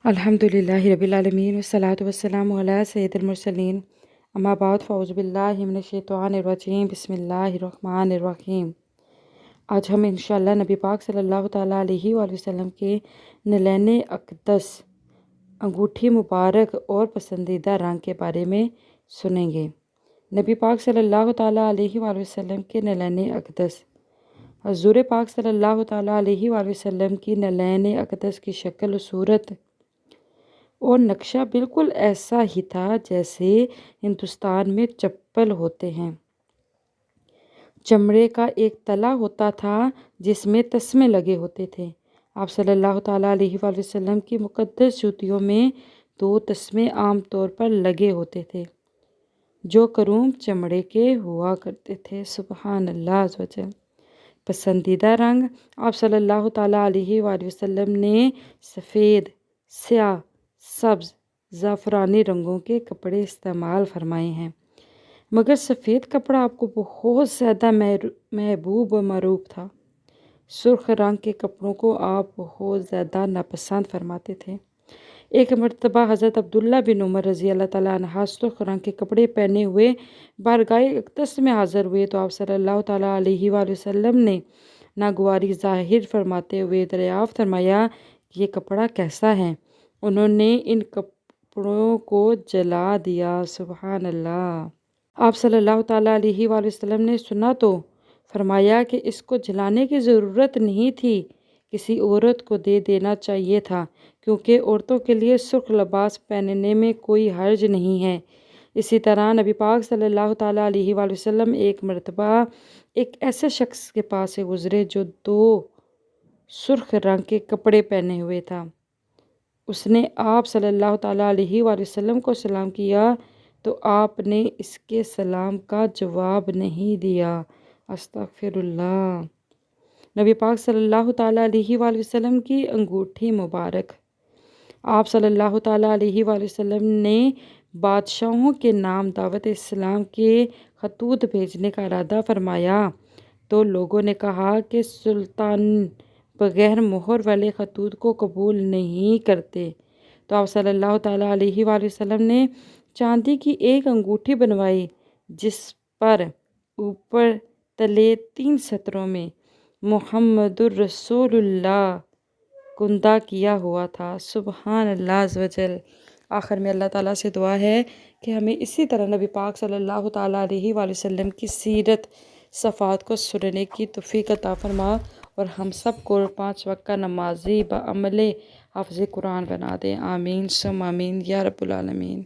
الحمد للہ رب العالمین والصلاة والسلام علی سید المرسلین اما بعد فاعوذ باللہ من الشیطان الرجیم بسم اللہ الرحمن الرحیم۔ آج ہم انشاءاللہ نبی پاک صلی اللہ تعالیٰ علیہ وآلہ وسلم کے نعلین اقدس انگوٹھی مبارک اور پسندیدہ رنگ کے بارے میں سنیں گے۔ نبی پاک صلی اللہ تعالیٰ علیہ وآلہ وسلم کے نعلین اقدس۔ حضور پاک صلی اللہ تعالیٰ علیہ وآلہ وسلم کی نعلین اقدس کی شکل و صورت اور نقشہ بالکل ایسا ہی تھا جیسے ہندوستان میں چپل ہوتے ہیں۔ چمڑے کا ایک تلا ہوتا تھا جس میں تسمے لگے ہوتے تھے۔ آپ صلی اللہ تعالیٰ علیہ وآلہ وسلم کی مقدس جوتیوں میں 2 تسمے عام طور پر لگے ہوتے تھے جو کروم چمڑے کے ہوا کرتے تھے۔ سبحان اللہ عز و جل۔ پسندیدہ رنگ۔ آپ صلی اللہ تعالیٰ علیہ وآلہ وسلم نے سفید، سیاہ، سبز، زعفرانی رنگوں کے کپڑے استعمال فرمائے ہیں، مگر سفید کپڑا آپ کو بہت زیادہ محبوب و معروف تھا۔ سرخ رنگ کے کپڑوں کو آپ بہت زیادہ ناپسند فرماتے تھے۔ ایک مرتبہ حضرت عبداللہ بن عمر رضی اللہ تعالیٰ عنہ سرخ رنگ کے کپڑے پہنے ہوئے بارگاہ اقدس میں حاضر ہوئے تو آپ صلی اللہ تعالیٰ علیہ وآلہ وسلم نے ناگواری ظاہر فرماتے ہوئے دریافت فرمایا کہ یہ کپڑا کیسا ہے؟ انہوں نے ان کپڑوں کو جلا دیا۔ سبحان اللہ۔ آپ صلی اللہ تعالیٰ علیہ وآلہ وسلم نے سنا تو فرمایا کہ اس کو جلانے کی ضرورت نہیں تھی، کسی عورت کو دے دینا چاہیے تھا، کیونکہ عورتوں کے لیے سرخ لباس پہننے میں کوئی حرج نہیں ہے۔ اسی طرح نبی پاک صلی اللہ تعالیٰ علیہ وآلہ وسلم ایک مرتبہ ایک ایسے شخص کے پاس سے گزرے جو 2 سرخ رنگ کے کپڑے پہنے ہوئے تھا۔ اس نے آپ صلی اللہ تعالیٰ علیہ وآلہ وسلم کو سلام کیا تو آپ نے اس کے سلام کا جواب نہیں دیا۔ استغفر اللہ۔ نبی پاک صلی اللہ تعالیٰ علیہ وآلہ وسلم کی انگوٹھی مبارک۔ آپ صلی اللہ تعالیٰ علیہ وآلہ وسلم نے بادشاہوں کے نام دعوت اسلام کے خطوط بھیجنے کا ارادہ فرمایا تو لوگوں نے کہا کہ سلطان بغیر مہر والے خطوط کو قبول نہیں کرتے، تو آپ صلی اللہ تعالیٰ علیہ وآلہ وسلم نے چاندی کی ایک انگوٹھی بنوائی جس پر اوپر تلے 3 سطروں میں محمد الرسول اللہ کندہ کیا ہوا تھا۔ سبحان اللہ عز و جل۔ آخر میں اللہ تعالیٰ سے دعا ہے کہ ہمیں اسی طرح نبی پاک صلی اللہ تعالیٰ علیہ وآلہ وسلم کی سیرت صفات کو سننے کی توفیق عطا فرما اور ہم سب کو 5 وقت کا نمازی بعمل حافظ قرآن بنا دے۔ آمین ثم آمین یا رب العالمین۔